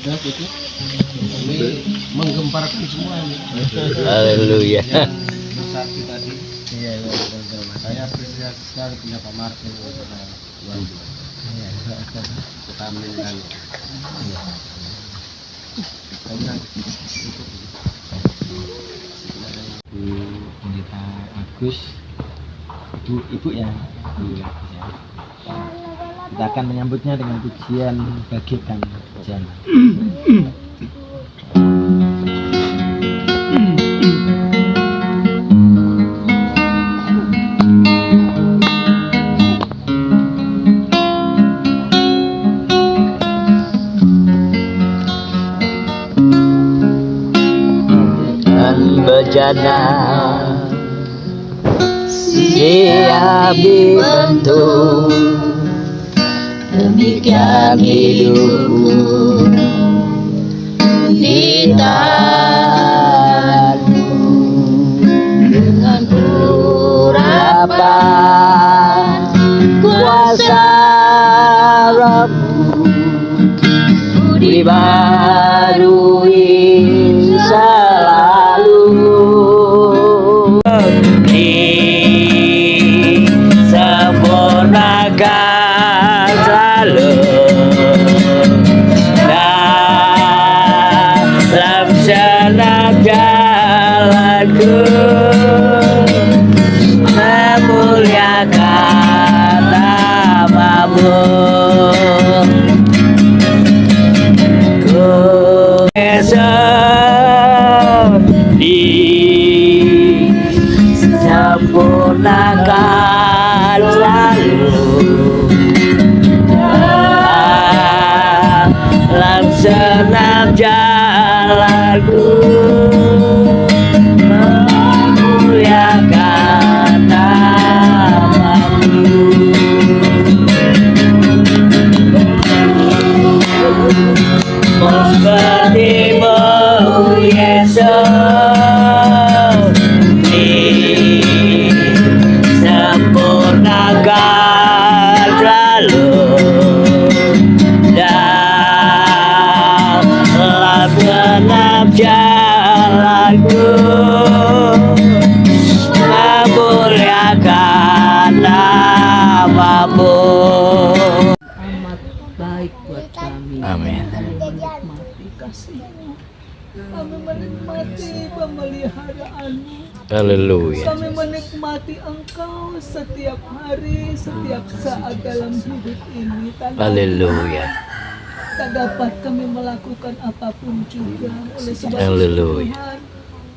Dan itu ini menggemparkan semua ini. Haleluya. Bersatu tadi. Iya, betul. Saya apresiasi sekali punya Pak Martin untuk bantu. Kita ambilkan. Ini Pak Agus, ibu ya. Iya. Kita akan menyambutnya dengan pujian bagikan pujian. Bejana siap dibentuk, demikian hidupku di tanganmu, dengan urapan kuasa Rohmu dibarui selalu. Disempurnakan selalu dalam senang jalanku, memuliakan nama-Mu. Ku esok disempurnakan selalu dalam senang jalanku, memuliakan nama-Mu. Seperti-Mu Yesus, disempurnakan selalu dalam genap jalanku, memuliakan nama-Mu. Amat baik buat kami. Amin. Kami menikmati kasih-Mu. Kami menikmati pemeliharaan-Mu. Haleluya. Kami menikmati Engkau setiap hari, setiap saat dalam hidup ini. Haleluya. Tak dapat kami melakukan apapun juga. Oleh sebab itu Haleluya. Tuhan,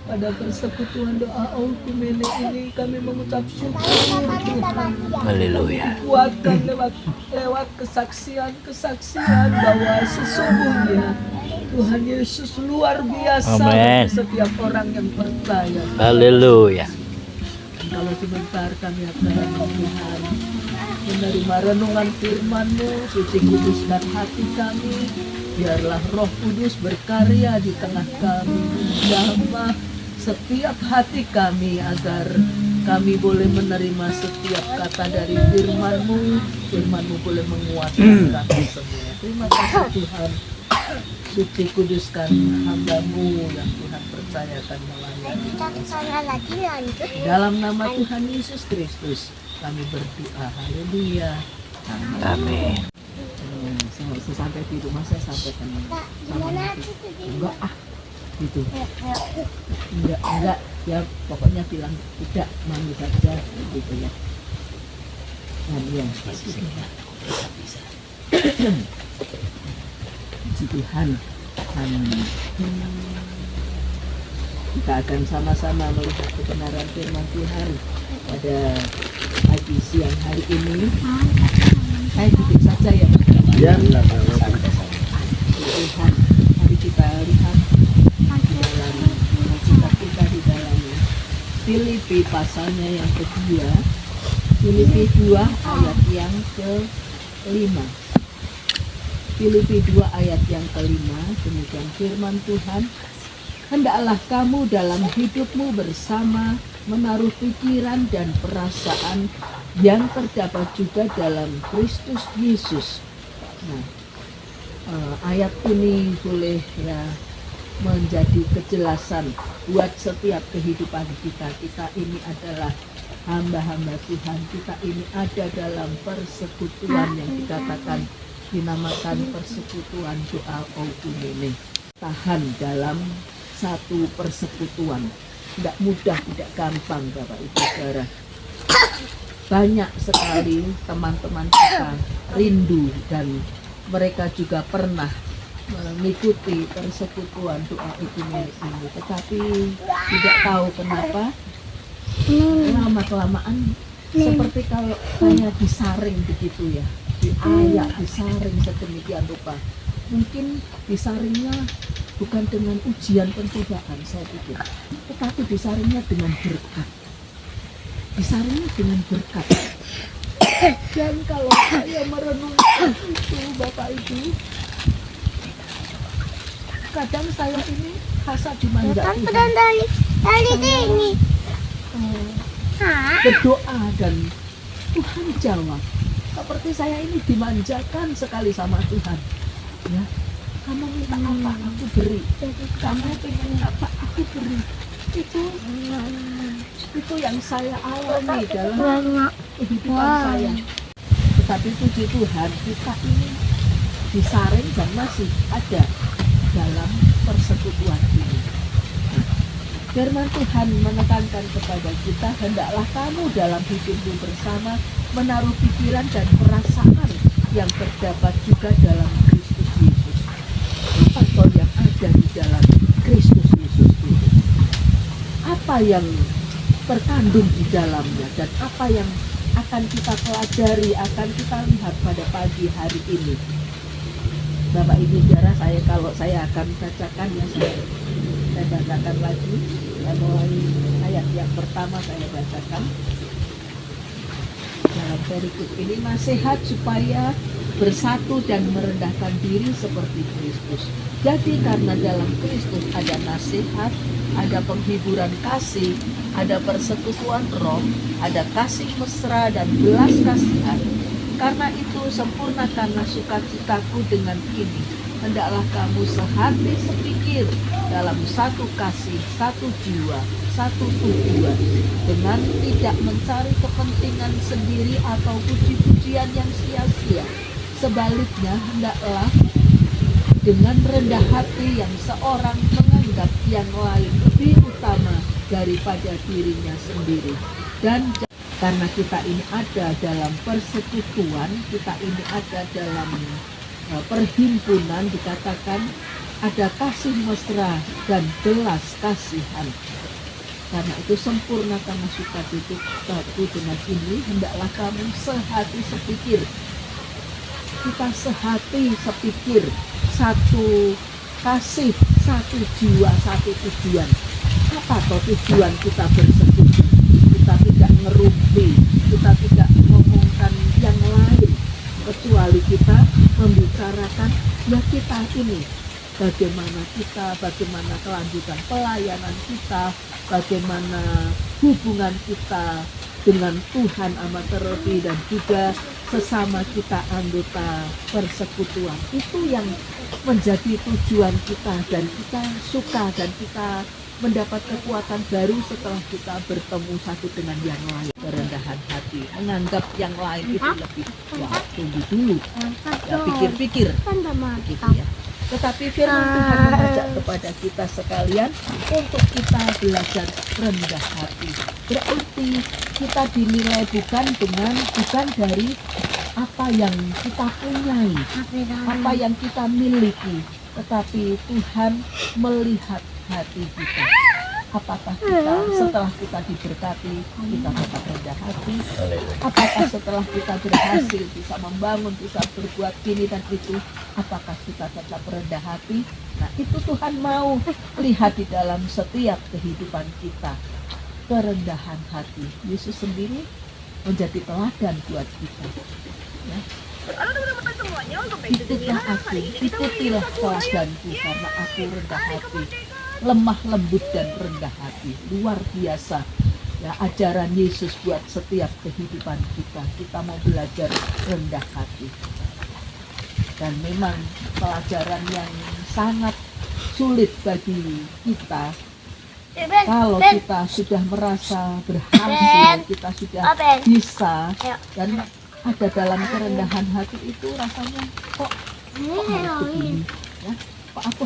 pada persekutuan doa Oikumene ini kami mengucap syukur Tuhan. Haleluya. Kuatkan lewat kesaksian bahwa sesungguhnya Tuhan Yesus luar biasa Amen. bagi setiap orang yang percaya. Haleluya. Kalau sebentar kami akan Tuhan menerima renungan firman-Mu, suci kuduskan hati kami, biarlah Roh Kudus berkarya di tengah kami, menjamah setiap hati kami agar kami boleh menerima setiap kata dari firman-Mu. Firman-Mu boleh menguatkan kami semua. Terima kasih Tuhan. Suci kuduskan hamba-Mu yang Tuhan percayakan melayani. Dalam nama Tuhan Yesus Kristus kami berdoa. Haleluya. Amin. Sampai di rumah saya sampaikan sama enggak gitu. Enggak ya, pokoknya bilang tidak, mami saja gitu ya. Ya. Puji Tuhan. Kita akan sama-sama melihat kebenaran firman Tuhan pada pagi siang hari ini. Saya duduk saja ya Pak. Ya. Tuhan, mari kita lihat di dalam kita di dalam Filipi pasalnya yang kedua, Filipi 2 ayat yang ke-5. Filipi 2 ayat yang ke-5, demikian firman Tuhan. Hendaklah kamu dalam hidupmu bersama menaruh pikiran dan perasaan yang terdapat juga dalam Kristus Yesus. Nah, ayat ini boleh ya menjadi kejelasan buat setiap kehidupan kita. Kita ini adalah hamba-hamba Tuhan, kita ini ada dalam persekutuan yang dikatakan dinamakan persekutuan doa Okumene. Tahan dalam satu persekutuan, tidak mudah, tidak gampang Bapak Ibu Saudara. Banyak sekali teman-teman kita rindu dan mereka juga pernah mengikuti persekutuan doa Okumene ini, tetapi tidak tahu kenapa lama-kelamaan seperti kalau kayak disaring begitu ya, diayak, disaring sedemikian rupa. Mungkin disaringnya bukan dengan ujian pencobaan saya pikir, tetapi disaringnya dengan berkat. Disaringnya dengan berkat. Dan kalau saya merenungkan itu Bapak Ibu, kadang saya ini rasa dimanja Tuhan. Berdoa dan Tuhan jawab. Seperti saya ini dimanjakan sekali sama Tuhan. Ya, kamu minta apa aku beri. Kamu pengen apa aku beri. Itu yang saya alami dalam kehidupan saya. Tetapi puji Tuhan, kita ini disaring dan masih ada dalam persekutuan ini. Firman Tuhan menekankan kepada kita, hendaklah kamu dalam hidupmu bersama menaruh pikiran dan perasaan yang terdapat juga dalam Kristus Yesus. Apa toh yang ada di dalam Kristus Yesus itu? Apa yang terkandung di dalamnya dan apa yang akan kita pelajari, akan kita lihat pada pagi hari ini. Bapak Ibu Saudara, kalau saya akan bacakan ya, saya bacakan lagi. Saya mulai ayat yang pertama saya bacakan. Dalam perikop ini, nasihat supaya bersatu dan merendahkan diri seperti Kristus. Jadi karena dalam Kristus ada nasihat, ada penghiburan kasih, ada persekutuan roh, ada kasih mesra dan belas kasihan. Karena itu sempurnakanlah sukacitaku dengan ini. Hendaklah kamu sehati sepikir dalam satu kasih, satu jiwa, satu tujuan, dengan tidak mencari kepentingan sendiri atau puji-pujian yang sia-sia. Sebaliknya, hendaklah dengan rendah hati yang seorang menganggap yang lain lebih utama daripada dirinya sendiri. Dan karena kita ini ada dalam persekutuan, kita ini ada dalam perhimpunan, dikatakan ada kasih mesra dan belas kasihan. Karena itu sempurnakanlah sukacitaku dengan ini, hendaklah kamu sehati sepikir. Kita sehati sepikir, satu kasih, satu jiwa, satu tujuan. Apa toh tujuan kita bersekutu? Kita tidak ngerumpi, kita tidak ngomongkan yang lain, kecuali kita membicarakan ya kita ini, bagaimana kelanjutan pelayanan kita, bagaimana hubungan kita dengan Tuhan amat terlebih dan juga sesama kita anggota persekutuan. Itu yang menjadi tujuan kita, dan kita suka dan kita mendapat kekuatan baru setelah kita bertemu satu dengan yang lain. Kerendahan hati, menganggap yang lain itu lebih, ya tunggu dulu, ya pikir-pikir gitu ya. Tetapi firman Tuhan mengajak kepada kita sekalian untuk kita belajar rendah hati. Berarti kita dinilai bukan dari apa yang kita punyai, apa yang kita miliki, tetapi Tuhan melihat hati kita. Apakah kita setelah kita diberkati, kita tetap rendah hati? Apakah setelah kita berhasil, bisa membangun, bisa berbuat ini dan itu, apakah kita tetap rendah hati? Nah, itu Tuhan mau lihat di dalam setiap kehidupan kita. Kerendahan hati. Yesus sendiri menjadi teladan buat kita. Ya. Ikutlah aku, ikutilah teladanku, karena aku rendah hati, lemah lembut dan rendah hati. Luar biasa ya ajaran Yesus buat setiap kehidupan kita. Kita mau belajar rendah hati. Dan memang pelajaran yang sangat sulit bagi kita. Kalau kita sudah merasa berhasil, kita sudah bisa, dan ada dalam kerendahan hati itu rasanya kok harus begini, ya? Kok aku